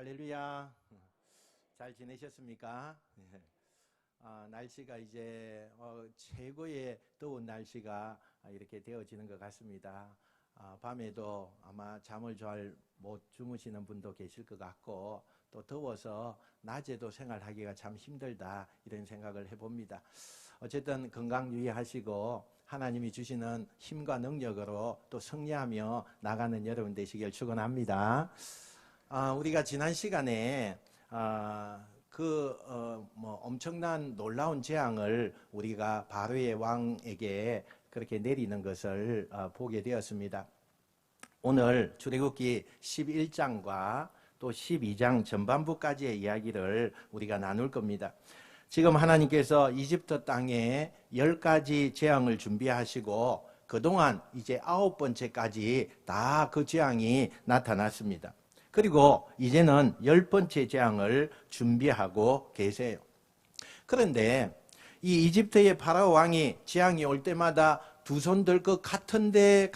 할렐루야. 잘 지내셨습니까? 날씨가 이제 최고의 더운 날씨가 이렇게 되어지는 것 같습니다. 밤에도 아마 잠을 잘 못 주무시는 분도 계실 것 같고, 또 더워서 낮에도 생활하기가 참 힘들다, 이런 생각을 해봅니다. 어쨌든 건강 유의하시고 하나님이 주시는 힘과 능력으로 또 승리하며 나가는 여러분 되시길 축원합니다. 우리가 지난 시간에 엄청난 놀라운 재앙을 우리가 바로의 왕에게 그렇게 내리는 것을 보게 되었습니다. 오늘 출애굽기 11장과 또 12장 전반부까지의 이야기를 우리가 나눌 겁니다. 지금 하나님께서 이집트 땅에 10가지 재앙을 준비하시고 그동안 이제 9번째까지 다 그 재앙이 나타났습니다. 그리고 이제는 10번째 재앙을 준비하고 계세요. 그런데 이 이집트의 파라오 왕이 재앙이 올 때마다 두 손 들 것 같은데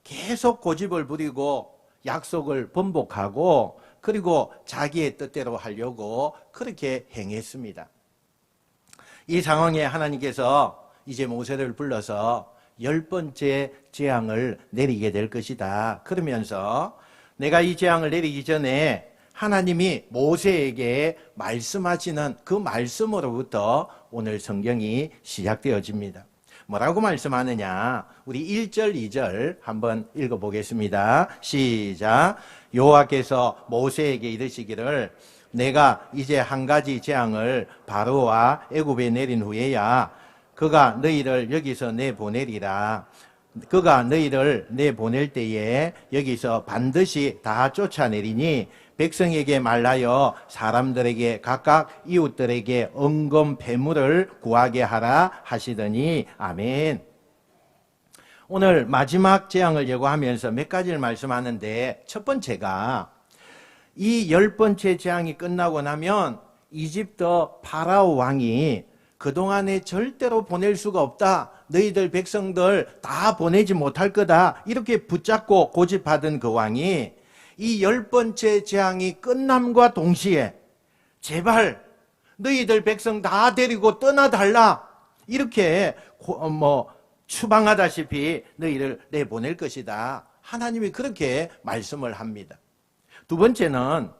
계속 고집을 부리고 약속을 번복하고 그리고 자기의 뜻대로 하려고 그렇게 행했습니다. 이 상황에 하나님께서 이제 모세를 불러서 10번째 재앙을 내리게 될 것이다. 그러면서 내가 이 재앙을 내리기 전에 하나님이 모세에게 말씀하시는 그 말씀으로부터 오늘 성경이 시작되어집니다. 뭐라고 말씀하느냐? 우리 1절, 2절 한번 읽어보겠습니다. 시작. 여호와께서 모세에게 이르시기를 내가 이제 한 가지 재앙을 바로와 애굽에 내린 후에야 그가 너희를 여기서 내보내리라. 그가 너희를 내보낼 때에 여기서 반드시 다 쫓아내리니 백성에게 말하여 사람들에게 각각 이웃들에게 은금 배물을 구하게 하라 하시더니 아멘. 오늘 마지막 재앙을 예고하면서 몇 가지를 말씀하는데 첫 번째가 이 10번째 재앙이 끝나고 나면 이집트 파라오 왕이 그동안에 절대로 보낼 수가 없다. 너희들 백성들 다 보내지 못할 거다. 이렇게 붙잡고 고집하던 그 왕이 이 10번째 재앙이 끝남과 동시에 제발 너희들 백성 다 데리고 떠나달라. 이렇게 추방하다시피 너희를 내보낼 것이다. 하나님이 그렇게 말씀을 합니다. 두 번째는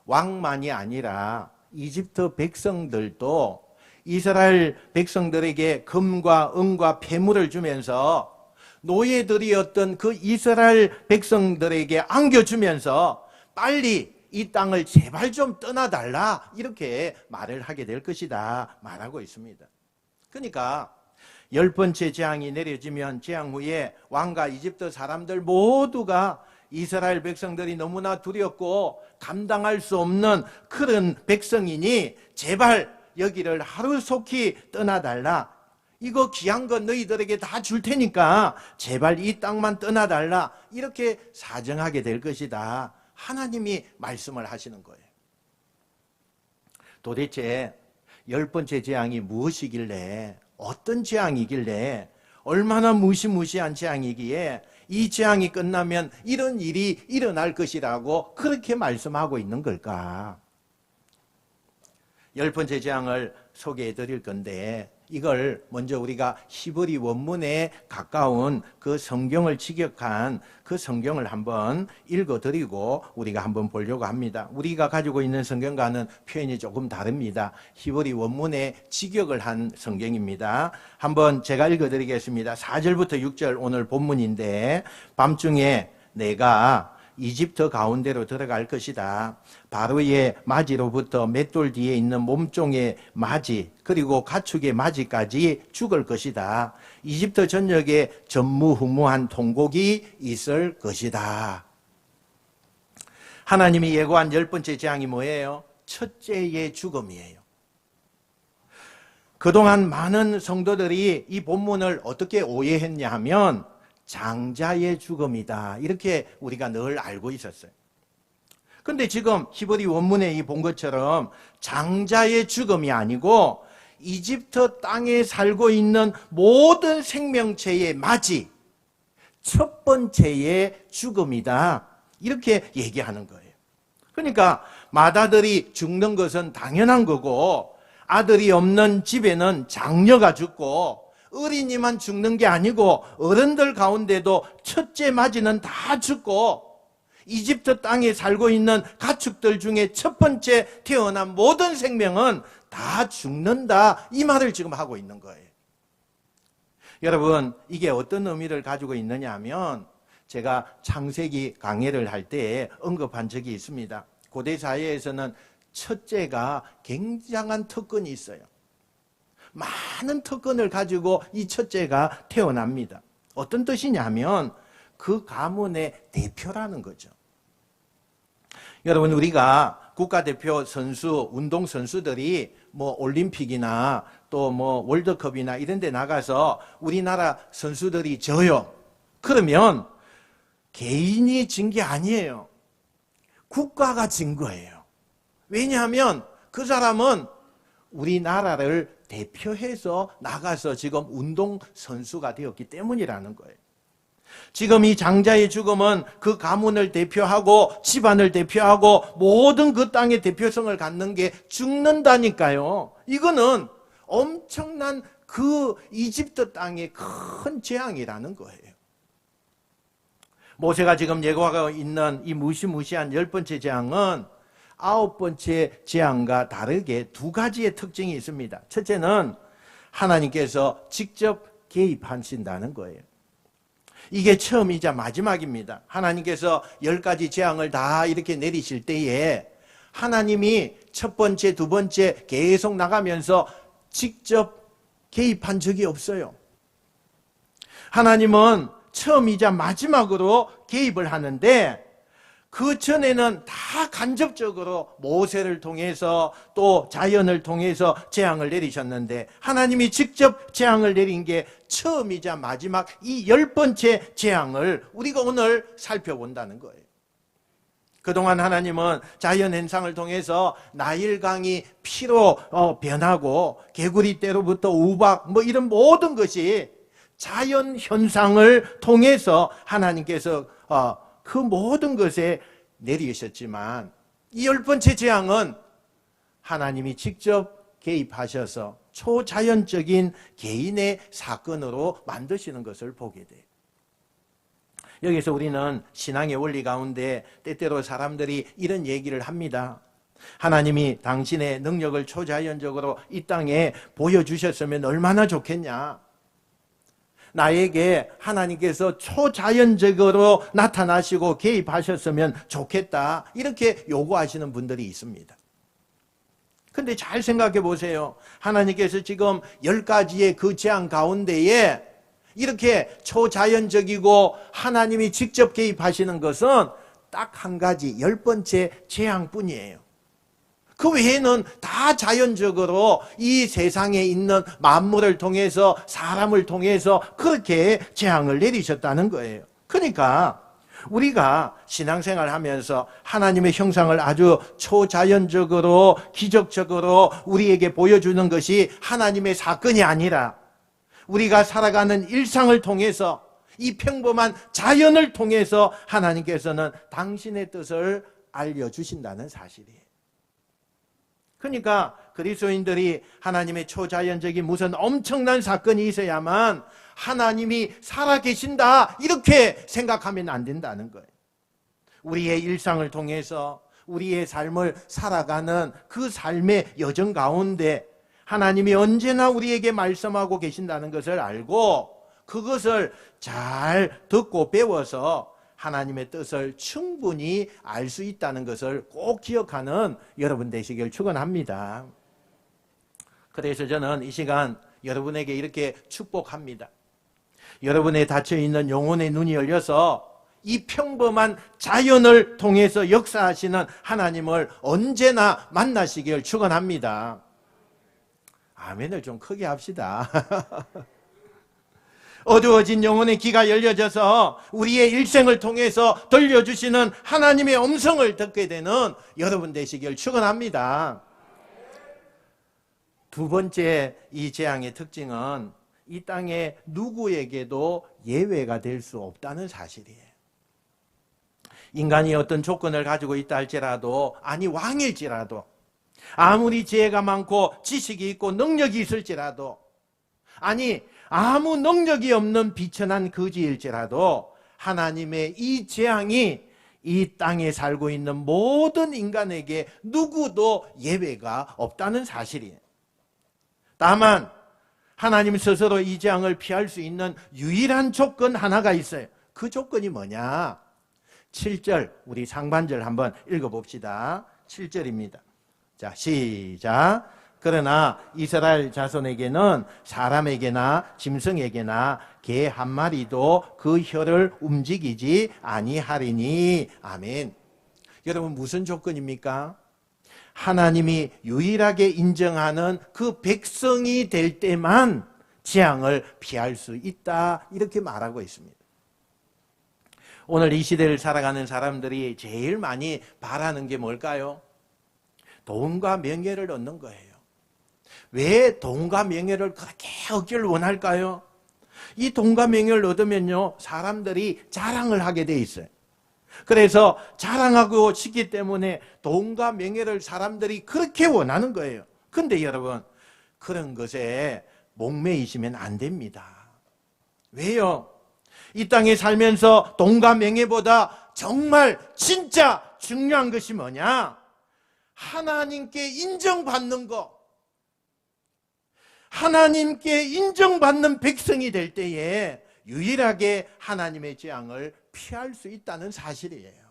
왕만이 아니라 이집트 백성들도 이스라엘 백성들에게 금과 은과 폐물을 주면서 노예들이었던 그 이스라엘 백성들에게 안겨주면서 빨리 이 땅을 제발 좀 떠나달라 이렇게 말을 하게 될 것이다 말하고 있습니다. 그러니까 10번째 재앙이 내려지면 재앙 후에 왕과 이집트 사람들 모두가 이스라엘 백성들이 너무나 두렵고 감당할 수 없는 그런 백성이니 제발 여기를 하루속히 떠나달라. 이거 귀한 건 너희들에게 다 줄 테니까 제발 이 땅만 떠나달라. 이렇게 사정하게 될 것이다. 하나님이 말씀을 하시는 거예요. 도대체 10번째 재앙이 무엇이길래, 어떤 재앙이길래, 얼마나 무시무시한 재앙이기에 이 재앙이 끝나면 이런 일이 일어날 것이라고 그렇게 말씀하고 있는 걸까? 10번째 재앙을 소개해 드릴 건데 이걸 먼저 우리가 히브리 원문에 가까운 그 성경을 직역한 그 성경을 한번 읽어드리고 우리가 한번 보려고 합니다. 우리가 가지고 있는 성경과는 표현이 조금 다릅니다. 히브리 원문에 직역을 한 성경입니다. 한번 제가 읽어드리겠습니다. 4절부터 6절 오늘 본문인데 밤중에 내가 이집트 가운데로 들어갈 것이다. 바로의 맞이로부터 맷돌 뒤에 있는 몸종의 맞이 그리고 가축의 맞이까지 죽을 것이다. 이집트 전역에 전무후무한 통곡이 있을 것이다. 하나님이 예고한 10번째 재앙이 뭐예요? 첫째의 죽음이에요. 그동안 많은 성도들이 이 본문을 어떻게 오해했냐 하면 장자의 죽음이다. 이렇게 우리가 늘 알고 있었어요. 근데 지금 히브리 원문에 본 것처럼 장자의 죽음이 아니고 이집트 땅에 살고 있는 모든 생명체의 맞이, 첫 번째의 죽음이다. 이렇게 얘기하는 거예요. 그러니까 맏아들이 죽는 것은 당연한 거고, 아들이 없는 집에는 장녀가 죽고, 어린이만 죽는 게 아니고 어른들 가운데도 첫째 맞이는 다 죽고, 이집트 땅에 살고 있는 가축들 중에 첫 번째 태어난 모든 생명은 다 죽는다, 이 말을 지금 하고 있는 거예요. 여러분, 이게 어떤 의미를 가지고 있느냐 하면, 제가 창세기 강해를 할 때 언급한 적이 있습니다. 고대 사회에서는 첫째가 굉장한 특권이 있어요. 많은 특권을 가지고 이 첫째가 태어납니다. 어떤 뜻이냐 하면 그 가문의 대표라는 거죠. 여러분, 우리가 국가대표 선수, 운동선수들이 뭐 올림픽이나 또 뭐 월드컵이나 이런 데 나가서 우리나라 선수들이 져요. 그러면 개인이 진 게 아니에요. 국가가 진 거예요. 왜냐하면 그 사람은 우리나라를 대표해서 나가서 지금 운동선수가 되었기 때문이라는 거예요. 지금 이 장자의 죽음은 그 가문을 대표하고 집안을 대표하고 모든 그 땅의 대표성을 갖는 게 죽는다니까요. 이거는 엄청난 그 이집트 땅의 큰 재앙이라는 거예요. 모세가 지금 예고하고 있는 이 무시무시한 10번째 재앙은 9번째 재앙과 다르게 두 가지의 특징이 있습니다. 첫째는 하나님께서 직접 개입하신다는 거예요. 이게 처음이자 마지막입니다. 하나님께서 10가지 재앙을 다 이렇게 내리실 때에 하나님이 첫 번째, 두 번째 계속 나가면서 직접 개입한 적이 없어요. 하나님은 처음이자 마지막으로 개입을 하는데, 그 전에는 다 간접적으로 모세를 통해서 또 자연을 통해서 재앙을 내리셨는데, 하나님이 직접 재앙을 내린 게 처음이자 마지막 이 10번째 재앙을 우리가 오늘 살펴본다는 거예요. 그동안 하나님은 자연현상을 통해서 나일강이 피로 변하고 개구리 떼로부터 우박 뭐 이런 모든 것이 자연현상을 통해서 하나님께서 그 모든 것에 내리셨지만, 이 10번째 재앙은 하나님이 직접 개입하셔서 초자연적인 개인의 사건으로 만드시는 것을 보게 돼요. 여기서 우리는 신앙의 원리 가운데 때때로 사람들이 이런 얘기를 합니다. 하나님이 당신의 능력을 초자연적으로 이 땅에 보여주셨으면 얼마나 좋겠냐. 나에게 하나님께서 초자연적으로 나타나시고 개입하셨으면 좋겠다, 이렇게 요구하시는 분들이 있습니다. 근데 잘 생각해 보세요. 하나님께서 지금 10가지의 그 재앙 가운데에 이렇게 초자연적이고 하나님이 직접 개입하시는 것은 딱 한 가지, 10번째 재앙뿐이에요. 그 외에는 다 자연적으로 이 세상에 있는 만물을 통해서, 사람을 통해서 그렇게 재앙을 내리셨다는 거예요. 그러니까 우리가 신앙생활 하면서 하나님의 형상을 아주 초자연적으로 기적적으로 우리에게 보여주는 것이 하나님의 사건이 아니라, 우리가 살아가는 일상을 통해서, 이 평범한 자연을 통해서 하나님께서는 당신의 뜻을 알려주신다는 사실이에요. 그러니까 그리스도인들이 하나님의 초자연적인 무슨 엄청난 사건이 있어야만 하나님이 살아계신다, 이렇게 생각하면 안 된다는 거예요. 우리의 일상을 통해서 우리의 삶을 살아가는 그 삶의 여정 가운데 하나님이 언제나 우리에게 말씀하고 계신다는 것을 알고, 그것을 잘 듣고 배워서 하나님의 뜻을 충분히 알 수 있다는 것을 꼭 기억하는 여러분 되시길 축원합니다. 그래서 저는 이 시간 여러분에게 이렇게 축복합니다. 여러분의 닫혀있는 영혼의 눈이 열려서 이 평범한 자연을 통해서 역사하시는 하나님을 언제나 만나시길 축원합니다. 아멘을 좀 크게 합시다. 어두워진 영혼의 귀가 열려져서 우리의 일생을 통해서 들려주시는 하나님의 음성을 듣게 되는 여러분 되시길 축원합니다. 두 번째 이 재앙의 특징은 이 땅에 누구에게도 예외가 될 수 없다는 사실이에요. 인간이 어떤 조건을 가지고 있다 할지라도, 아니 왕일지라도, 아무리 지혜가 많고 지식이 있고 능력이 있을지라도, 아니 아무 능력이 없는 비천한 거지일지라도 하나님의 이 재앙이 이 땅에 살고 있는 모든 인간에게 누구도 예외가 없다는 사실이에요. 다만 하나님 스스로 이 재앙을 피할 수 있는 유일한 조건 하나가 있어요. 그 조건이 뭐냐? 7절, 우리 상반절 한번 읽어봅시다. 7절입니다. 자, 시작. 그러나 이스라엘 자손에게는 사람에게나 짐승에게나 개 한 마리도 그 혀를 움직이지 아니하리니. 아멘. 여러분, 무슨 조건입니까? 하나님이 유일하게 인정하는 그 백성이 될 때만 재앙을 피할 수 있다, 이렇게 말하고 있습니다. 오늘 이 시대를 살아가는 사람들이 제일 많이 바라는 게 뭘까요? 돈과 명예를 얻는 거예요. 왜 돈과 명예를 그렇게 얻기를 원할까요? 이 돈과 명예를 얻으면요, 사람들이 자랑을 하게 돼 있어요. 그래서 자랑하고 싶기 때문에 돈과 명예를 사람들이 그렇게 원하는 거예요. 근데 여러분, 그런 것에 목매이시면 안 됩니다. 왜요? 이 땅에 살면서 돈과 명예보다 정말 진짜 중요한 것이 뭐냐? 하나님께 인정받는 것. 하나님께 인정받는 백성이 될 때에 유일하게 하나님의 재앙을 피할 수 있다는 사실이에요.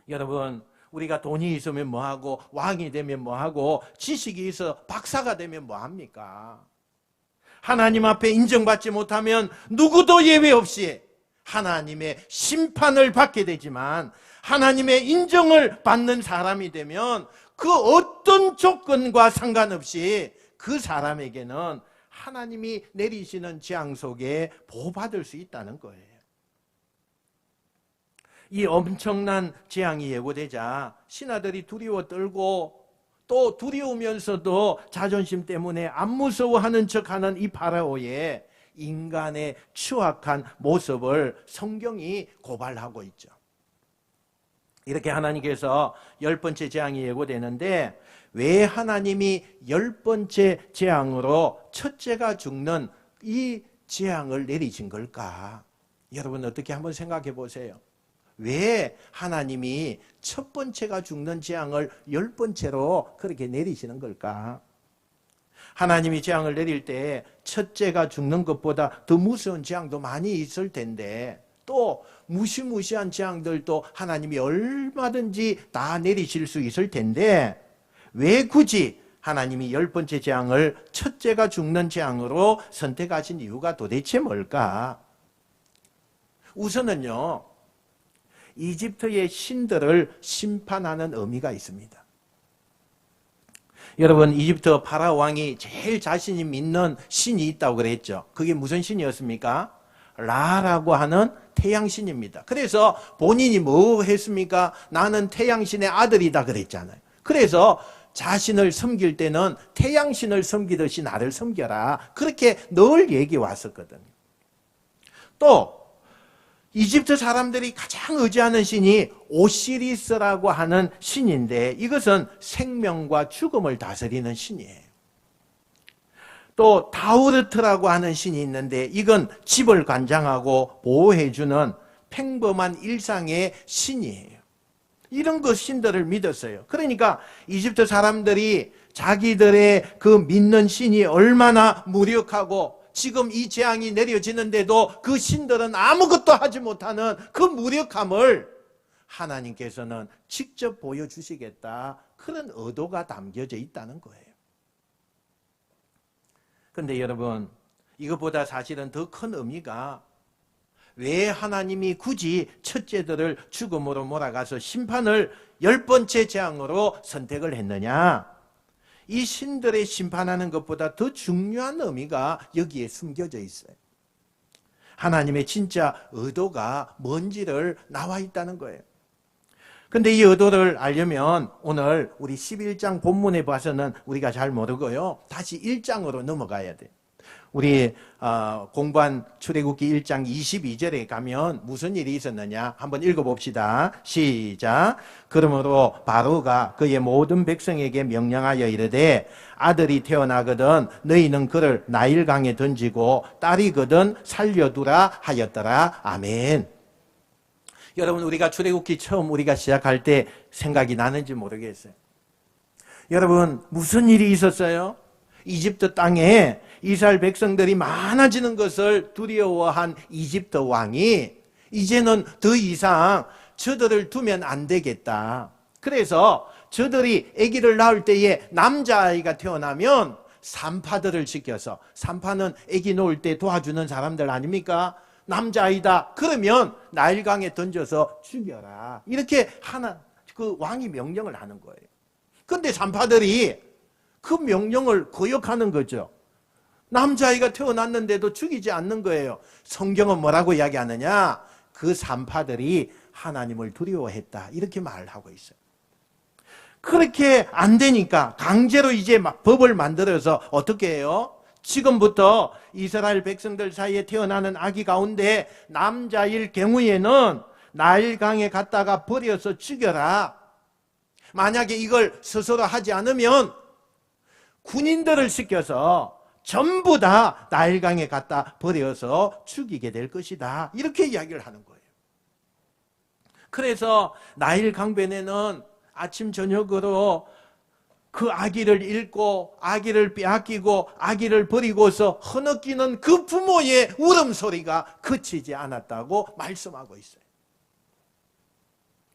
여러분, 우리가 돈이 있으면 뭐하고, 왕이 되면 뭐하고, 지식이 있어 박사가 되면 뭐합니까? 하나님 앞에 인정받지 못하면 누구도 예외 없이 하나님의 심판을 받게 되지만, 하나님의 인정을 받는 사람이 되면 그 어떤 조건과 상관없이 그 사람에게는 하나님이 내리시는 재앙 속에 보호받을 수 있다는 거예요. 이 엄청난 재앙이 예고되자 신하들이 두려워 떨고, 또 두려우면서도 자존심 때문에 안 무서워하는 척하는 이 파라오의 인간의 추악한 모습을 성경이 고발하고 있죠. 이렇게 하나님께서 10번째 재앙이 예고되는데, 왜 하나님이 10번째 재앙으로 첫째가 죽는 이 재앙을 내리신 걸까? 여러분, 어떻게 한번 생각해 보세요. 왜 하나님이 첫 번째가 죽는 재앙을 10번째로 그렇게 내리시는 걸까? 하나님이 재앙을 내릴 때 첫째가 죽는 것보다 더 무서운 재앙도 많이 있을 텐데, 또 무시무시한 재앙들도 하나님이 얼마든지 다 내리실 수 있을 텐데, 왜 굳이 하나님이 10번째 재앙을 첫째가 죽는 재앙으로 선택하신 이유가 도대체 뭘까? 우선은요, 이집트의 신들을 심판하는 의미가 있습니다. 여러분, 이집트 파라오 왕이 제일 자신이 믿는 신이 있다고 그랬죠. 그게 무슨 신이었습니까? 라라고 하는 태양신입니다. 그래서 본인이 뭐 했습니까? 나는 태양신의 아들이다 그랬잖아요. 그래서 자신을 섬길 때는 태양신을 섬기듯이 나를 섬겨라, 그렇게 늘 얘기 왔었거든요. 또 이집트 사람들이 가장 의지하는 신이 오시리스라고 하는 신인데, 이것은 생명과 죽음을 다스리는 신이에요. 또 타우르트라고 하는 신이 있는데, 이건 집을 관장하고 보호해주는 평범한 일상의 신이에요. 이런 그 신들을 믿었어요. 그러니까 이집트 사람들이 자기들의 그 믿는 신이 얼마나 무력하고, 지금 이 재앙이 내려지는데도 그 신들은 아무것도 하지 못하는 그 무력함을 하나님께서는 직접 보여주시겠다, 그런 의도가 담겨져 있다는 거예요. 그런데 여러분, 이것보다 사실은 더 큰 의미가, 왜 하나님이 굳이 첫째들을 죽음으로 몰아가서 심판을 10번째 재앙으로 선택을 했느냐? 이 신들의 심판하는 것보다 더 중요한 의미가 여기에 숨겨져 있어요. 하나님의 진짜 의도가 뭔지를 나와 있다는 거예요. 그런데 이 의도를 알려면 오늘 우리 11장 본문에 봐서는 우리가 잘 모르고요, 다시 1장으로 넘어가야 돼요. 우리 공부한 출애굽기 1장 22절에 가면 무슨 일이 있었느냐 한번 읽어봅시다. 시작. 그러므로 바로가 그의 모든 백성에게 명령하여 이르되 아들이 태어나거든 너희는 그를 나일강에 던지고 딸이거든 살려두라 하였더라. 아멘. 여러분, 우리가 출애굽기 처음 우리가 시작할 때 생각이 나는지 모르겠어요. 여러분, 무슨 일이 있었어요? 이집트 땅에 이스라엘 백성들이 많아지는 것을 두려워한 이집트 왕이 이제는 더 이상 저들을 두면 안 되겠다. 그래서 저들이 아기를 낳을 때에 남자아이가 태어나면 산파들을 시켜서, 산파는 아기 놓을 때 도와주는 사람들 아닙니까? 남자아이다 그러면 나일강에 던져서 죽여라. 이렇게 그 왕이 명령을 하는 거예요. 근데 산파들이 그 명령을 거역하는 거죠. 남자아이가 태어났는데도 죽이지 않는 거예요. 성경은 뭐라고 이야기하느냐? 그 산파들이 하나님을 두려워했다. 이렇게 말을 하고 있어요. 그렇게 안 되니까 강제로 이제 막 법을 만들어서 어떻게 해요? 지금부터 이스라엘 백성들 사이에 태어나는 아기 가운데 남자일 경우에는 나일강에 갖다가 버려서 죽여라. 만약에 이걸 스스로 하지 않으면 군인들을 시켜서 전부 다 나일강에 갖다 버려서 죽이게 될 것이다. 이렇게 이야기를 하는 거예요. 그래서 나일강변에는 아침 저녁으로 그 아기를 잃고 아기를 빼앗기고 아기를 버리고서 흐느끼는 그 부모의 울음소리가 그치지 않았다고 말씀하고 있어요.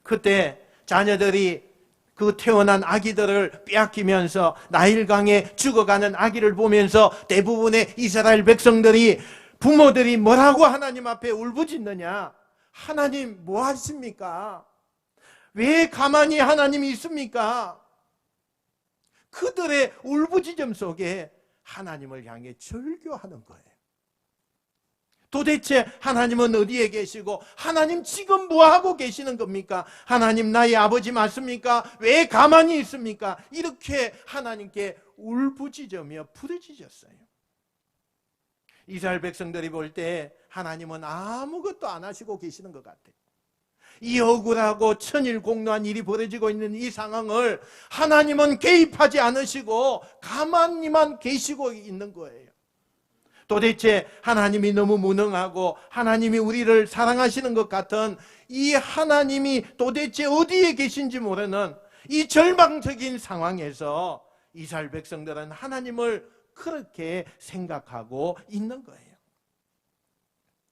그때 자녀들이 그 태어난 아기들을 빼앗기면서 나일강에 죽어가는 아기를 보면서 대부분의 이스라엘 백성들이, 부모들이 뭐라고 하나님 앞에 울부짖느냐? 하나님 뭐 하십니까? 왜 가만히 하나님이 있습니까? 그들의 울부짖음 속에 하나님을 향해 절규하는 거예요. 도대체 하나님은 어디에 계시고 하나님 지금 뭐하고 계시는 겁니까? 하나님 나의 아버지 맞습니까? 왜 가만히 있습니까? 이렇게 하나님께 울부짖으며 부르짖었어요. 이스라엘 백성들이 볼 때 하나님은 아무것도 안 하시고 계시는 것 같아요. 이 억울하고 천일공노한 일이 벌어지고 있는 이 상황을 하나님은 개입하지 않으시고 가만히만 계시고 있는 거예요. 도대체 하나님이 너무 무능하고 하나님이 우리를 사랑하시는 것 같은 이 하나님이 도대체 어디에 계신지 모르는 이 절망적인 상황에서 이스라엘 백성들은 하나님을 그렇게 생각하고 있는 거예요.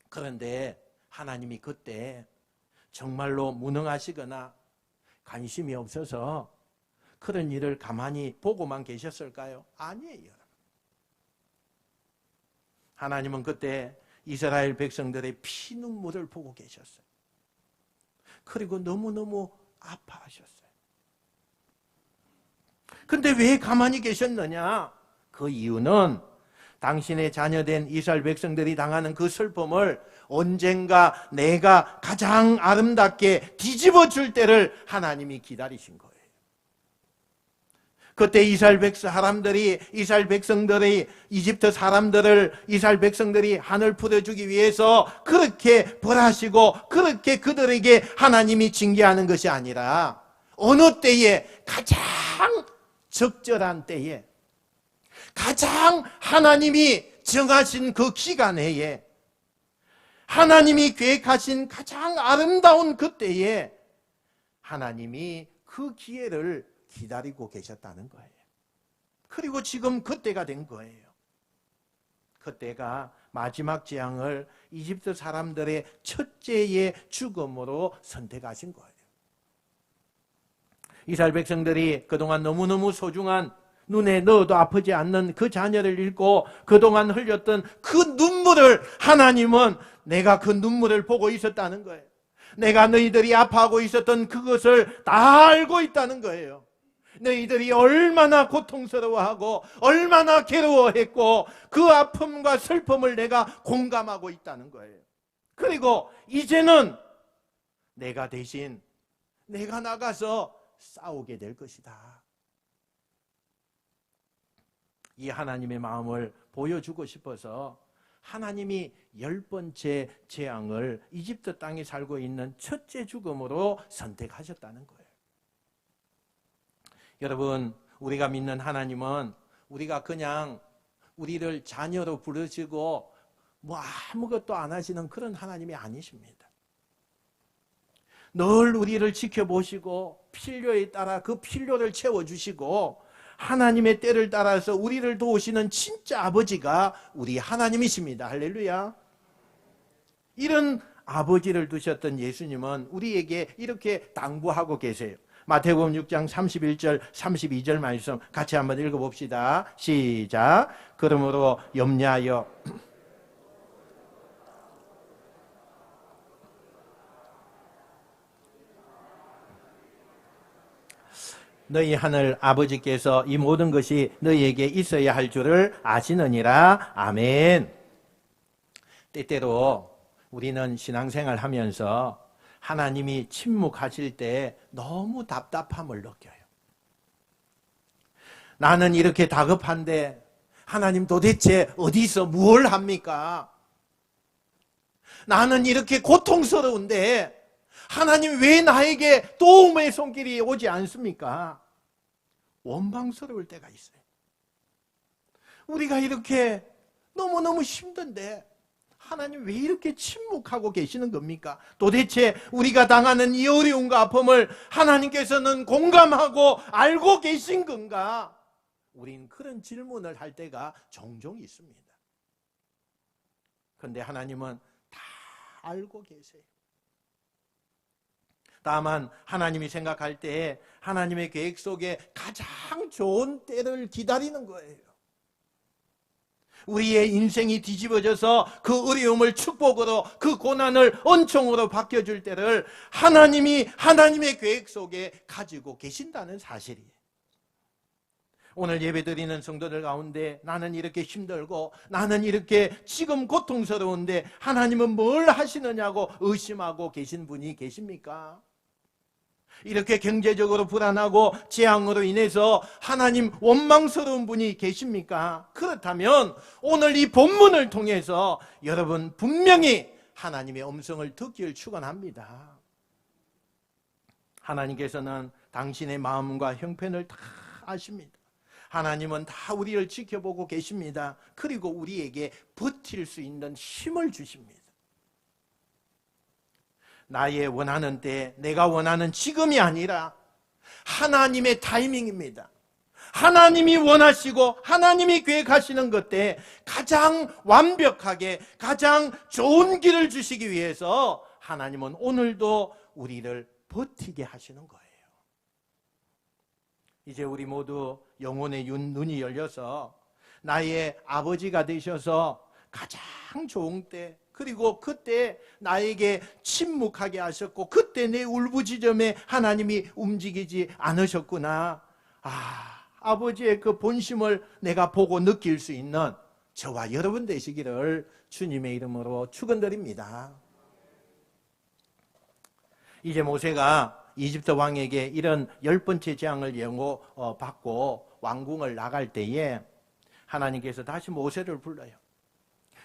그런데 하나님이 그때 정말로 무능하시거나 관심이 없어서 그런 일을 가만히 보고만 계셨을까요? 아니에요. 하나님은 그때 이스라엘 백성들의 피눈물을 보고 계셨어요. 그리고 너무너무 아파하셨어요. 근데 왜 가만히 계셨느냐? 그 이유는 당신의 자녀된 이스라엘 백성들이 당하는 그 슬픔을 언젠가 내가 가장 아름답게 뒤집어 줄 때를 하나님이 기다리신 거예요. 그때 이스라엘 백성들이 이집트 사람들을 이스라엘 백성들이 한을 풀어주기 위해서 그렇게 벌하시고 그렇게 그들에게 하나님이 징계하는 것이 아니라 어느 때에 가장 적절한 때에 가장 하나님이 정하신 그 기간에 하나님이 계획하신 가장 아름다운 그때에 하나님이 그 기회를 기다리고 계셨다는 거예요. 그리고 지금 그때가 된 거예요. 그때가 마지막 재앙을 이집트 사람들의 첫째의 죽음으로 선택하신 거예요. 이스라엘 백성들이 그동안 너무너무 소중한 눈에 넣어도 아프지 않는 그 자녀를 잃고 그동안 흘렸던 그 눈물을 하나님은 내가 그 눈물을 보고 있었다는 거예요. 내가 너희들이 아파하고 있었던 그것을 다 알고 있다는 거예요. 너희들이 얼마나 고통스러워하고 얼마나 괴로워했고 그 아픔과 슬픔을 내가 공감하고 있다는 거예요. 그리고 이제는 내가 대신 내가 나가서 싸우게 될 것이다. 이 하나님의 마음을 보여주고 싶어서 하나님이 10번째 재앙을 이집트 땅에 살고 있는 첫째 죽음으로 선택하셨다는 거예요. 여러분, 우리가 믿는 하나님은 우리가 그냥 우리를 자녀로 부르시고 뭐 아무것도 안 하시는 그런 하나님이 아니십니다. 늘 우리를 지켜보시고 필요에 따라 그 필요를 채워주시고 하나님의 때를 따라서 우리를 도우시는 진짜 아버지가 우리 하나님이십니다. 할렐루야. 이런 아버지를 두셨던 예수님은 우리에게 이렇게 당부하고 계세요. 마태복음 6장 31절 32절 말씀 같이 한번 읽어봅시다. 시작. 그러므로 염려하여 너희 하늘 아버지께서 이 모든 것이 너희에게 있어야 할 줄을 아시느니라. 아멘. 때때로 우리는 신앙생활 하면서 하나님이 침묵하실 때 너무 답답함을 느껴요. 나는 이렇게 다급한데 하나님 도대체 어디서 무엇을 합니까? 나는 이렇게 고통스러운데 하나님 왜 나에게 도움의 손길이 오지 않습니까? 원망스러울 때가 있어요. 우리가 이렇게 너무너무 힘든데 하나님 왜 이렇게 침묵하고 계시는 겁니까? 도대체 우리가 당하는 이 어려움과 아픔을 하나님께서는 공감하고 알고 계신 건가? 우린 그런 질문을 할 때가 종종 있습니다. 그런데 하나님은 다 알고 계세요. 다만 하나님이 생각할 때 하나님의 계획 속에 가장 좋은 때를 기다리는 거예요. 우리의 인생이 뒤집어져서 그 어려움을 축복으로 그 고난을 은총으로 바뀌어줄 때를 하나님이 하나님의 계획 속에 가지고 계신다는 사실이에요. 오늘 예배드리는 성도들 가운데 나는 이렇게 힘들고 나는 이렇게 지금 고통스러운데 하나님은 뭘 하시느냐고 의심하고 계신 분이 계십니까? 이렇게 경제적으로 불안하고 재앙으로 인해서 하나님 원망스러운 분이 계십니까? 그렇다면 오늘 이 본문을 통해서 여러분 분명히 하나님의 음성을 듣기를 축원합니다. 하나님께서는 당신의 마음과 형편을 다 아십니다. 하나님은 다 우리를 지켜보고 계십니다. 그리고 우리에게 버틸 수 있는 힘을 주십니다. 나의 원하는 때, 내가 원하는 지금이 아니라 하나님의 타이밍입니다. 하나님이 원하시고 하나님이 계획하시는 것 때 가장 완벽하게 가장 좋은 길을 주시기 위해서 하나님은 오늘도 우리를 버티게 하시는 거예요. 이제 우리 모두 영혼의 눈이 열려서 나의 아버지가 되셔서 가장 좋은 때, 그리고 그때 나에게 침묵하게 하셨고 그때 내 울부짖음에 하나님이 움직이지 않으셨구나. 아버지의 그 본심을 내가 보고 느낄 수 있는 저와 여러분 되시기를 주님의 이름으로 축원드립니다. 이제 모세가 이집트 왕에게 이런 10번째 재앙을 예고받고 왕궁을 나갈 때에 하나님께서 다시 모세를 불러요.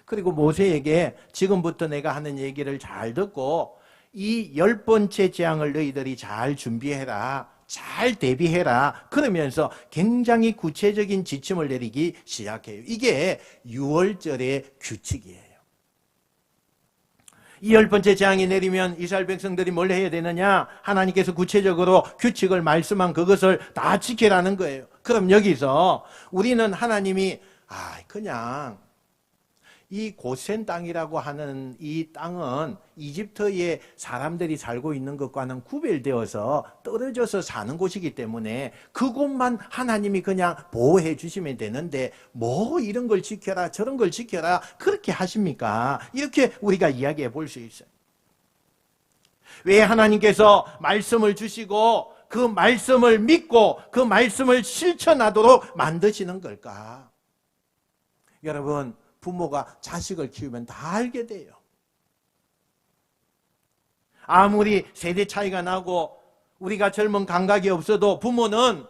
그리고 모세에게 지금부터 내가 하는 얘기를 잘 듣고 이 10번째 재앙을 너희들이 잘 준비해라, 잘 대비해라, 그러면서 굉장히 구체적인 지침을 내리기 시작해요. 이게 6월절의 규칙이에요. 이 10번째 재앙이 내리면 이스라엘 백성들이 뭘 해야 되느냐? 하나님께서 구체적으로 규칙을 말씀한 그것을 다 지키라는 거예요. 그럼 여기서 우리는 하나님이 그냥 이 고센 땅이라고 하는 이 땅은 이집트의 사람들이 살고 있는 것과는 구별되어서 떨어져서 사는 곳이기 때문에 그곳만 하나님이 그냥 보호해 주시면 되는데 뭐 이런 걸 지켜라 저런 걸 지켜라 그렇게 하십니까? 이렇게 우리가 이야기해 볼 수 있어요. 왜 하나님께서 말씀을 주시고 그 말씀을 믿고 그 말씀을 실천하도록 만드시는 걸까? 여러분, 부모가 자식을 키우면 다 알게 돼요. 아무리 세대 차이가 나고 우리가 젊은 감각이 없어도 부모는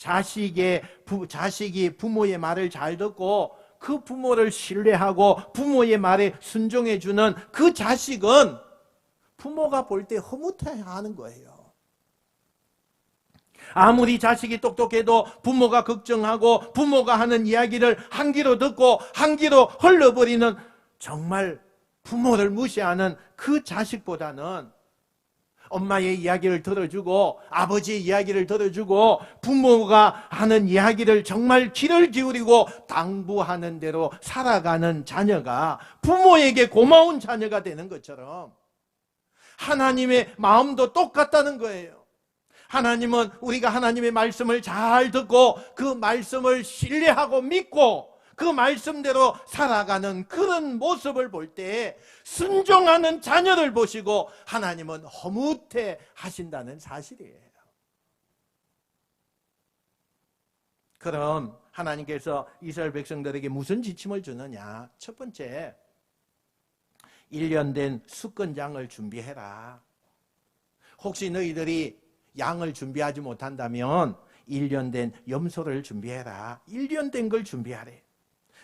자식이 부모의 말을 잘 듣고 그 부모를 신뢰하고 부모의 말에 순종해주는 그 자식은 부모가 볼 때 흐뭇해하는 거예요. 아무리 자식이 똑똑해도 부모가 걱정하고 부모가 하는 이야기를 한 귀로 듣고 한 귀로 흘러버리는 정말 부모를 무시하는 그 자식보다는 엄마의 이야기를 들어주고 아버지의 이야기를 들어주고 부모가 하는 이야기를 정말 귀를 기울이고 당부하는 대로 살아가는 자녀가 부모에게 고마운 자녀가 되는 것처럼 하나님의 마음도 똑같다는 거예요. 하나님은 우리가 하나님의 말씀을 잘 듣고 그 말씀을 신뢰하고 믿고 그 말씀대로 살아가는 그런 모습을 볼 때 순종하는 자녀를 보시고 하나님은 허무해 하신다는 사실이에요. 그럼 하나님께서 이스라엘 백성들에게 무슨 지침을 주느냐? 첫 번째, 1년 된 수건장을 준비해라. 혹시 너희들이 양을 준비하지 못한다면 1년 된 염소를 준비해라. 1년 된 걸 준비하래.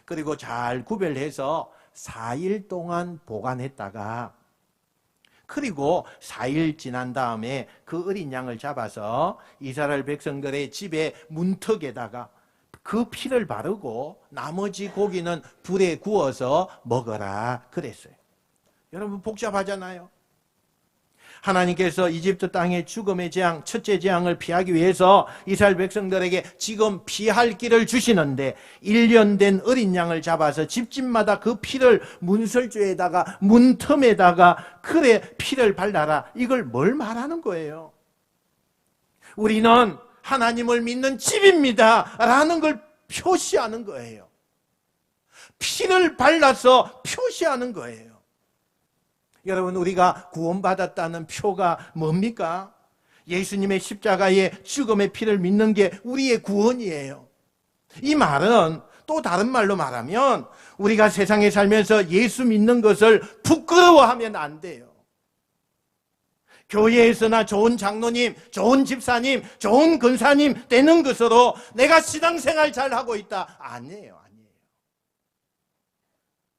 그리고 잘 구별해서 4일 동안 보관했다가 그리고 4일 지난 다음에 그 어린 양을 잡아서 이스라엘 백성들의 집의 문턱에다가 그 피를 바르고 나머지 고기는 불에 구워서 먹어라 그랬어요. 여러분 복잡하잖아요. 하나님께서 이집트 땅의 죽음의 재앙, 첫째 재앙을 피하기 위해서 이스라엘 백성들에게 지금 피할 길을 주시는데 1년 된 어린 양을 잡아서 집집마다 그 피를 문설주에다가 문틈에다가 그래 피를 발라라. 이걸 뭘 말하는 거예요? 우리는 하나님을 믿는 집입니다 라는 걸 표시하는 거예요. 피를 발라서 표시하는 거예요. 여러분, 우리가 구원받았다는 표가 뭡니까? 예수님의 십자가의 죽음의 피를 믿는 게 우리의 구원이에요. 이 말은 또 다른 말로 말하면 우리가 세상에 살면서 예수 믿는 것을 부끄러워하면 안 돼요. 교회에서나 좋은 장로님, 좋은 집사님, 좋은 권사님 되는 것으로 내가 신앙생활 잘하고 있다. 아니에요.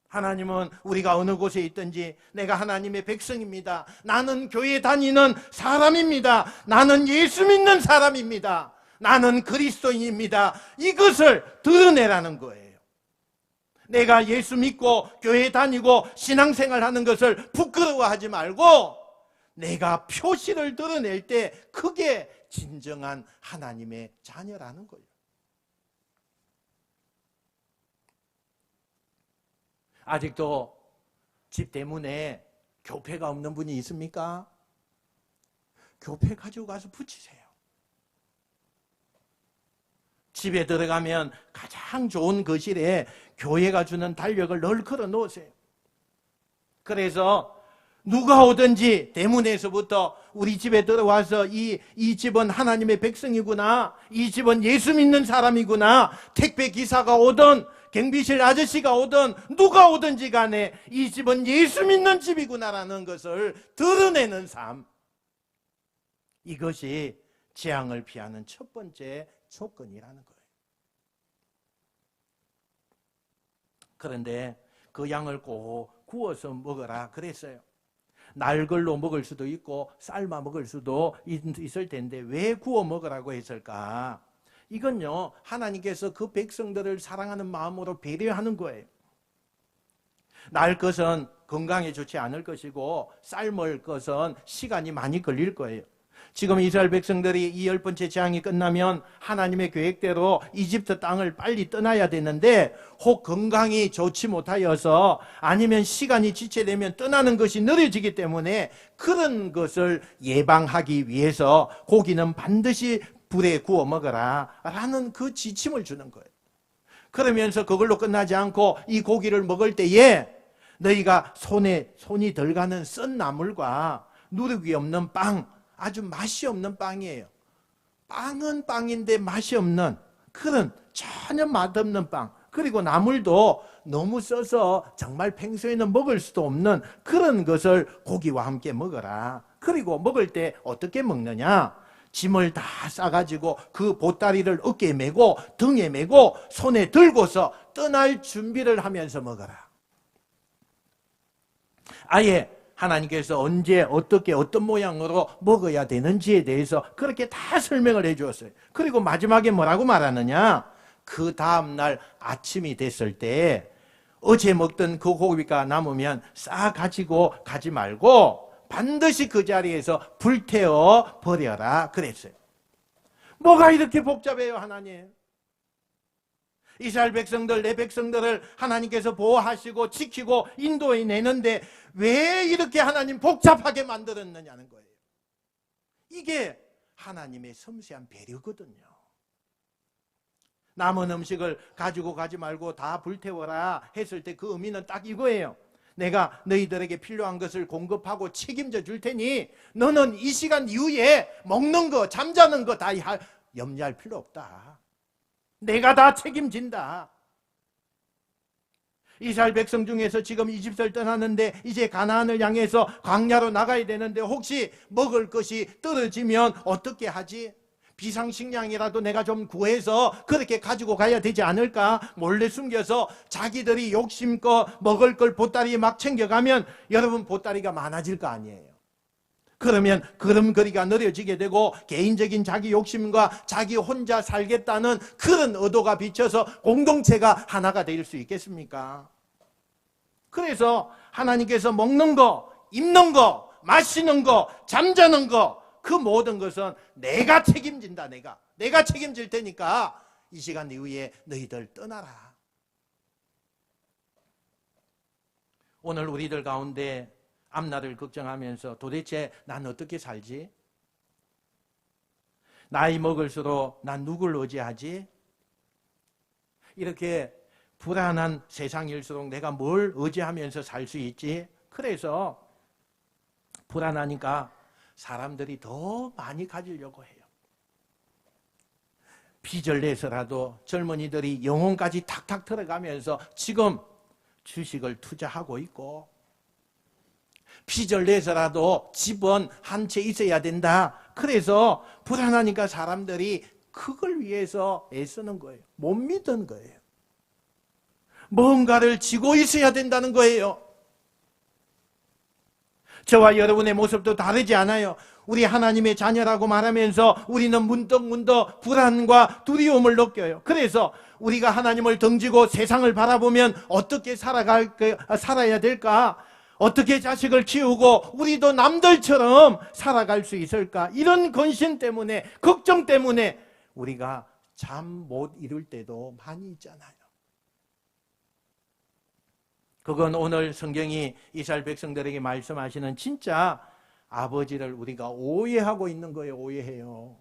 하나님은 우리가 어느 곳에 있든지 내가 하나님의 백성입니다. 나는 교회 다니는 사람입니다. 나는 예수 믿는 사람입니다. 나는 그리스도인입니다. 이것을 드러내라는 거예요. 내가 예수 믿고 교회 다니고 신앙생활 하는 것을 부끄러워하지 말고 내가 표시를 드러낼 때 그게 진정한 하나님의 자녀라는 거예요. 아직도 집 대문에 교패가 없는 분이 있습니까? 교패 가지고 가서 붙이세요. 집에 들어가면 가장 좋은 거실에 교회가 주는 달력을 늘 걸어 놓으세요. 그래서 누가 오든지 대문에서부터 우리 집에 들어와서 이 집은 하나님의 백성이구나, 이 집은 예수 믿는 사람이구나, 택배 기사가 오든 경비실 아저씨가 오든 누가 오든지 간에 이 집은 예수 믿는 집이구나라는 것을 드러내는 삶, 이것이 재앙을 피하는 첫 번째 조건이라는 거예요. 그런데 그 양을 꼭 구워서 먹어라 그랬어요. 날걸로 먹을 수도 있고 삶아 먹을 수도 있을 텐데 왜 구워 먹으라고 했을까? 이건요, 하나님께서 그 백성들을 사랑하는 마음으로 배려하는 거예요. 날 것은 건강에 좋지 않을 것이고 삶을 것은 시간이 많이 걸릴 거예요. 지금 이스라엘 백성들이 이 10번째 재앙이 끝나면 하나님의 계획대로 이집트 땅을 빨리 떠나야 되는데 혹 건강이 좋지 못하여서 아니면 시간이 지체되면 떠나는 것이 느려지기 때문에 그런 것을 예방하기 위해서 고기는 반드시 불에 구워 먹어라 라는 그 지침을 주는 거예요. 그러면서 그걸로 끝나지 않고 이 고기를 먹을 때에 너희가 손이 덜 가는 썬 나물과 누룩이 없는 빵, 아주 맛이 없는 빵이에요. 빵은 빵인데 맛이 없는 그런 전혀 맛없는 빵, 그리고 나물도 너무 써서 정말 평소에는 먹을 수도 없는 그런 것을 고기와 함께 먹어라. 그리고 먹을 때 어떻게 먹느냐? 짐을 다 싸가지고 그 보따리를 어깨에 메고 등에 메고 손에 들고서 떠날 준비를 하면서 먹어라. 아예 하나님께서 언제 어떻게 어떤 모양으로 먹어야 되는지에 대해서 그렇게 다 설명을 해 주었어요. 그리고 마지막에 뭐라고 말하느냐? 그 다음날 아침이 됐을 때 어제 먹던 그 고기가 남으면 싸 가지고 가지 말고 반드시 그 자리에서 불태워 버려라 그랬어요. 뭐가 이렇게 복잡해요, 하나님? 이스라엘 백성들, 내 백성들을 하나님께서 보호하시고 지키고 인도해 내는데 왜 이렇게 하나님 복잡하게 만들었느냐는 거예요. 이게 하나님의 섬세한 배려거든요. 남은 음식을 가지고 가지 말고 다 불태워라 했을 때 그 의미는 딱 이거예요. 내가 너희들에게 필요한 것을 공급하고 책임져 줄 테니 너는 이 시간 이후에 먹는 거, 잠자는 거 다 염려할 필요 없다. 내가 다 책임진다. 이스라엘 백성 중에서 지금 이집트를 떠나는데 이제 가나안을 향해서 광야로 나가야 되는데 혹시 먹을 것이 떨어지면 어떻게 하지? 비상식량이라도 내가 좀 구해서 그렇게 가지고 가야 되지 않을까? 몰래 숨겨서 자기들이 욕심껏 먹을 걸 보따리에 막 챙겨가면 여러분 보따리가 많아질 거 아니에요. 그러면 걸음걸이가 느려지게 되고 개인적인 자기 욕심과 자기 혼자 살겠다는 그런 의도가 비쳐서 공동체가 하나가 될 수 있겠습니까? 그래서 하나님께서 먹는 거, 입는 거, 마시는 거, 잠자는 거 그 모든 것은 내가 책임진다. 내가 책임질 테니까 이 시간 이후에 너희들 떠나라. 오늘 우리들 가운데 앞날을 걱정하면서 도대체 난 어떻게 살지? 나이 먹을수록 난 누굴 의지하지? 이렇게 불안한 세상일수록 내가 뭘 의지하면서 살 수 있지? 그래서 불안하니까 사람들이 더 많이 가지려고 해요. 빚을 내서라도 젊은이들이 영혼까지 탁탁 들어가면서 지금 주식을 투자하고 있고 빚을 내서라도 집은 한 채 있어야 된다. 그래서 불안하니까 사람들이 그걸 위해서 애쓰는 거예요. 못 믿는 거예요. 뭔가를 지고 있어야 된다는 거예요. 저와 여러분의 모습도 다르지 않아요. 우리 하나님의 자녀라고 말하면서 우리는 문득문득 불안과 두려움을 느껴요. 그래서 우리가 하나님을 등지고 세상을 바라보면 어떻게 살아야 될까? 어떻게 자식을 키우고 우리도 남들처럼 살아갈 수 있을까? 이런 근심 때문에, 걱정 때문에 우리가 잠 못 이룰 때도 많이 있잖아요. 그건 오늘 성경이 이스라엘 백성들에게 말씀하시는 진짜 아버지를 우리가 오해하고 있는 거예요. 오해해요.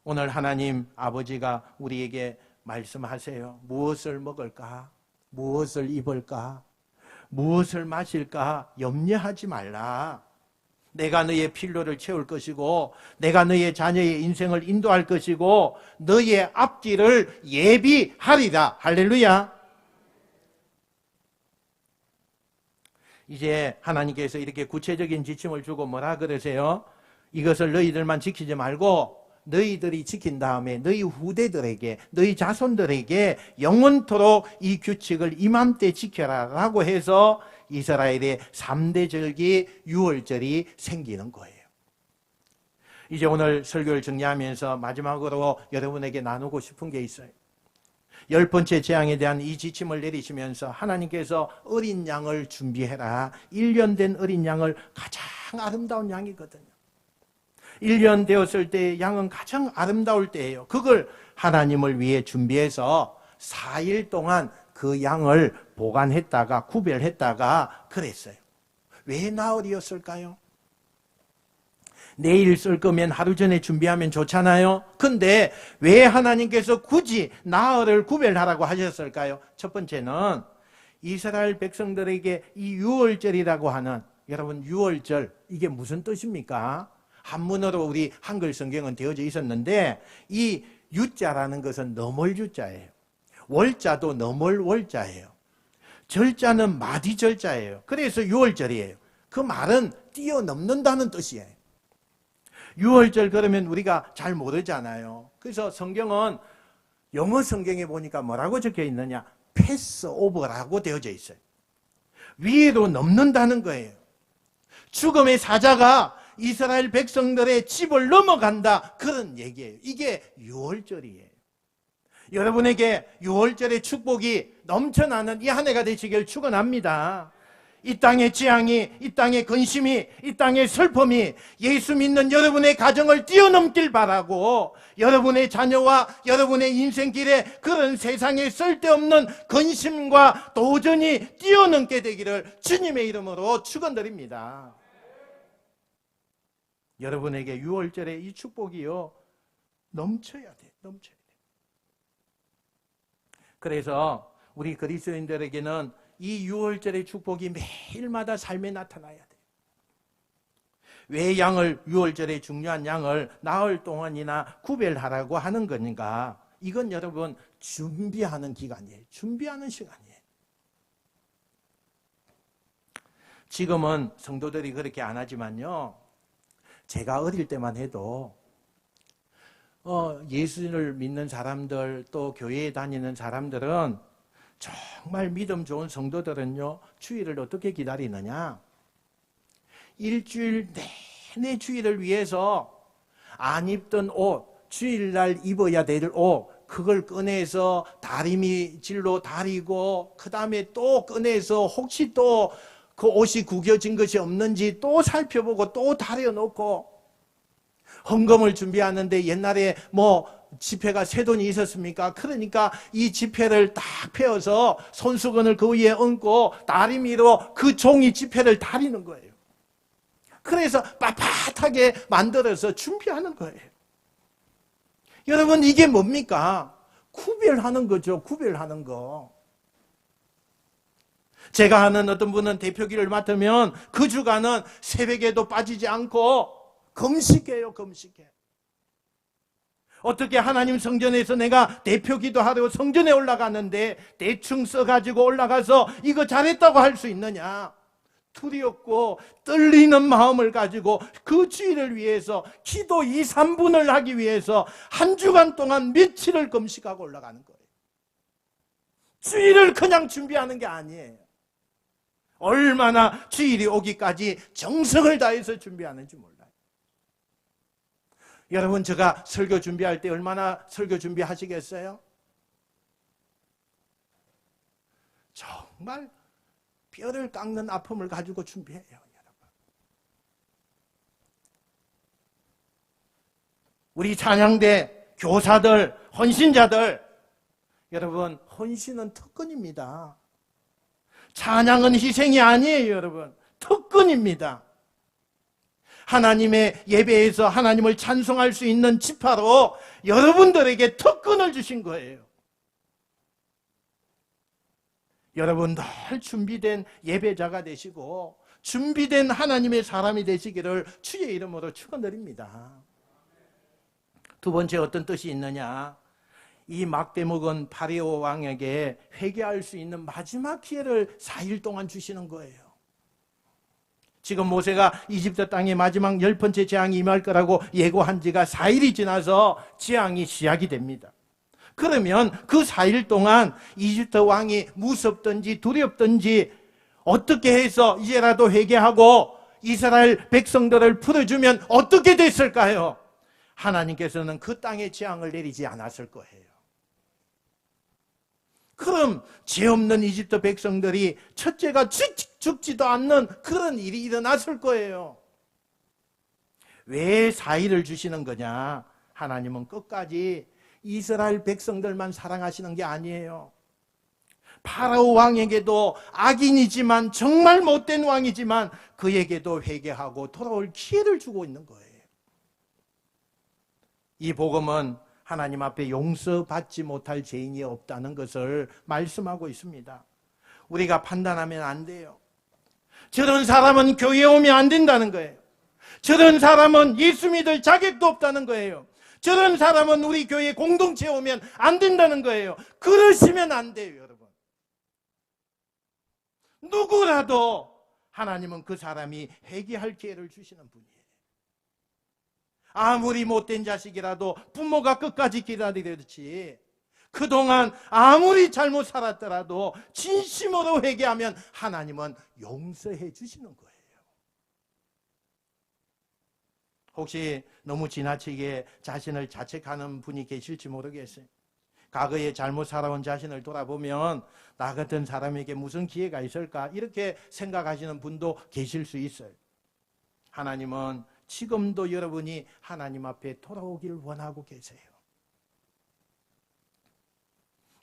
오늘 하나님 아버지가 우리에게 말씀하세요. 무엇을 먹을까? 무엇을 입을까? 무엇을 마실까? 염려하지 말라. 내가 너의 필요를 채울 것이고 내가 너의 자녀의 인생을 인도할 것이고 너의 앞길을 예비하리라. 할렐루야. 이제 하나님께서 이렇게 구체적인 지침을 주고 뭐라 그러세요? 이것을 너희들만 지키지 말고 너희들이 지킨 다음에 너희 후대들에게, 너희 자손들에게 영원토록 이 규칙을 이맘때 지켜라 라고 해서 이스라엘의 3대 절기 유월절이 생기는 거예요. 이제 오늘 설교를 정리하면서 마지막으로 여러분에게 나누고 싶은 게 있어요. 10번째 재앙에 대한 이 지침을 내리시면서 하나님께서 어린 양을 준비해라. 1년 된 어린 양을 가장 아름다운 양이거든요. 1년 되었을 때 양은 가장 아름다울 때예요. 그걸 하나님을 위해 준비해서 4일 동안 그 양을 보관했다가 구별했다가 그랬어요. 왜 나흘이었을까요? 내일 쓸 거면 하루 전에 준비하면 좋잖아요. 근데 왜 하나님께서 굳이 나흘을 구별하라고 하셨을까요? 첫 번째는 이스라엘 백성들에게 이 유월절이라고 하는, 여러분 유월절 이게 무슨 뜻입니까? 한문으로 우리 한글 성경은 되어져 있었는데 이 유자라는 것은 너멀 유자예요. 월자도 너멀 월자예요. 절자는 마디 절자예요. 그래서 유월절이에요. 그 말은 뛰어넘는다는 뜻이에요. 유월절 그러면 우리가 잘 모르잖아요. 그래서 성경은 영어 성경에 보니까 뭐라고 적혀 있느냐? 패스오버라고 되어져 있어요. 위로 넘는다는 거예요. 죽음의 사자가 이스라엘 백성들의 집을 넘어간다, 그런 얘기예요. 이게 유월절이에요. 여러분에게 유월절의 축복이 넘쳐나는 이 한 해가 되시길 축원합니다. 이 땅의 재앙이, 이 땅의 근심이, 이 땅의 슬픔이 예수 믿는 여러분의 가정을 뛰어넘길 바라고, 여러분의 자녀와 여러분의 인생길에 그런 세상에 쓸데없는 근심과 도전이 뛰어넘게 되기를 주님의 이름으로 축원드립니다. 여러분에게 유월절의 이 축복이요, 넘쳐야 돼, 넘쳐야 돼. 그래서 우리 그리스도인들에게는 이 유월절의 축복이 매일마다 삶에 나타나야 돼. 왜 양을, 유월절의 중요한 양을 나흘 동안이나 구별하라고 하는 건가? 이건 여러분 준비하는 기간이에요. 준비하는 시간이에요. 지금은 성도들이 그렇게 안 하지만요, 제가 어릴 때만 해도 예수를 믿는 사람들, 또 교회에 다니는 사람들은, 정말 믿음 좋은 성도들은요, 주일을 어떻게 기다리느냐? 일주일 내내 주일을 위해서 안 입던 옷, 주일날 입어야 될 옷, 그걸 꺼내서 다리미질로 다리고, 그 다음에 또 꺼내서 혹시 또 그 옷이 구겨진 것이 없는지 또 살펴보고 또 다려놓고, 헌금을 준비하는데 옛날에 지폐가 세 돈이 있었습니까? 그러니까 이 지폐를 딱 펴서 손수건을 그 위에 얹고 다리미로 그 종이 지폐를 다리는 거예요. 그래서 빳빳하게 만들어서 준비하는 거예요. 여러분, 이게 뭡니까? 구별하는 거죠. 구별하는 거. 제가 아는 어떤 분은 대표기를 맡으면 그 주간은 새벽에도 빠지지 않고 금식해요, 금식해. 어떻게 하나님 성전에서 내가 대표기도 하려고 성전에 올라가는데 대충 써가지고 올라가서 이거 잘했다고 할 수 있느냐? 두렵고 떨리는 마음을 가지고 그 주일을 위해서 기도 2, 3분을 하기 위해서 한 주간 동안 며칠을 금식하고 올라가는 거예요. 주일을 그냥 준비하는 게 아니에요. 얼마나 주일이 오기까지 정성을 다해서 준비하는지 몰라요. 여러분, 제가 설교 준비할 때 얼마나 설교 준비하시겠어요? 정말 뼈를 깎는 아픔을 가지고 준비해요, 여러분. 우리 찬양대 교사들, 헌신자들, 여러분, 헌신은 특권입니다. 찬양은 희생이 아니에요, 여러분. 특권입니다. 하나님의 예배에서 하나님을 찬송할 수 있는 지파로 여러분들에게 특권을 주신 거예요. 여러분, 늘 준비된 예배자가 되시고 준비된 하나님의 사람이 되시기를 주의 이름으로 축원드립니다. 두 번째, 어떤 뜻이 있느냐? 이 막대목은 바리오 왕에게 회개할 수 있는 마지막 기회를 4일 동안 주시는 거예요. 지금 모세가 이집트 땅에 마지막 10번째 재앙이 임할 거라고 예고한 지가 4일이 지나서 재앙이 시작이 됩니다. 그러면 그 4일 동안 이집트 왕이 무섭든지 두렵든지 어떻게 해서 이제라도 회개하고 이스라엘 백성들을 풀어주면 어떻게 됐을까요? 하나님께서는 그 땅에 재앙을 내리지 않았을 거예요. 그럼 죄 없는 이집트 백성들이 첫째가 죽지도 않는 그런 일이 일어났을 거예요. 왜 4일을 주시는 거냐? 하나님은 끝까지 이스라엘 백성들만 사랑하시는 게 아니에요. 파라오 왕에게도 악인이지만, 정말 못된 왕이지만 그에게도 회개하고 돌아올 기회를 주고 있는 거예요. 이 복음은 하나님 앞에 용서받지 못할 죄인이 없다는 것을 말씀하고 있습니다. 우리가 판단하면 안 돼요. 저런 사람은 교회에 오면 안 된다는 거예요. 저런 사람은 예수 믿을 자격도 없다는 거예요. 저런 사람은 우리 교회 공동체에 오면 안 된다는 거예요. 그러시면 안 돼요, 여러분. 누구라도 하나님은 그 사람이 회개할 기회를 주시는 분이에요. 아무리 못된 자식이라도 부모가 끝까지 기다리듯이 그동안 아무리 잘못 살았더라도 진심으로 회개하면 하나님은 용서해 주시는 거예요. 혹시 너무 지나치게 자신을 자책하는 분이 계실지 모르겠어요. 과거에 잘못 살아온 자신을 돌아보면 나 같은 사람에게 무슨 기회가 있을까 이렇게 생각하시는 분도 계실 수 있어요. 하나님은 지금도 여러분이 하나님 앞에 돌아오길 원하고 계세요.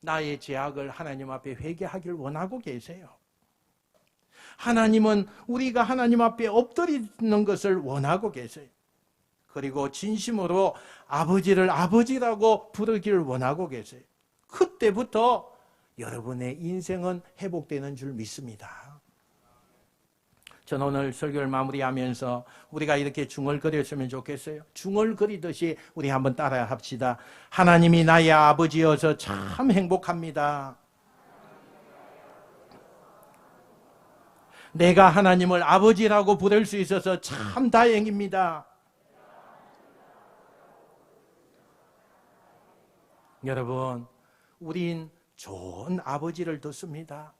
나의 죄악을 하나님 앞에 회개하길 원하고 계세요. 하나님은 우리가 하나님 앞에 엎드리는 것을 원하고 계세요. 그리고 진심으로 아버지를 아버지라고 부르기를 원하고 계세요. 그때부터 여러분의 인생은 회복되는 줄 믿습니다. 저는 오늘 설교를 마무리하면서 우리가 이렇게 중얼거렸으면 좋겠어요. 중얼거리듯이 우리 한번 따라 합시다. 하나님이 나의 아버지여서 참 행복합니다. 내가 하나님을 아버지라고 부를 수 있어서 참 다행입니다. 여러분, 우린 좋은 아버지를 뒀습니다.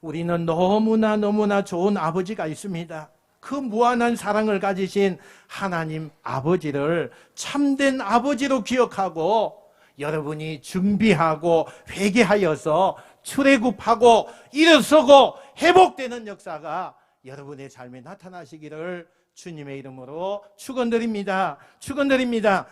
우리는 너무나 좋은 아버지가 있습니다. 그 무한한 사랑을 가지신 하나님 아버지를 참된 아버지로 기억하고 여러분이 준비하고 회개하여서 출애굽하고 일어서고 회복되는 역사가 여러분의 삶에 나타나시기를 주님의 이름으로 축원드립니다. 축원드립니다.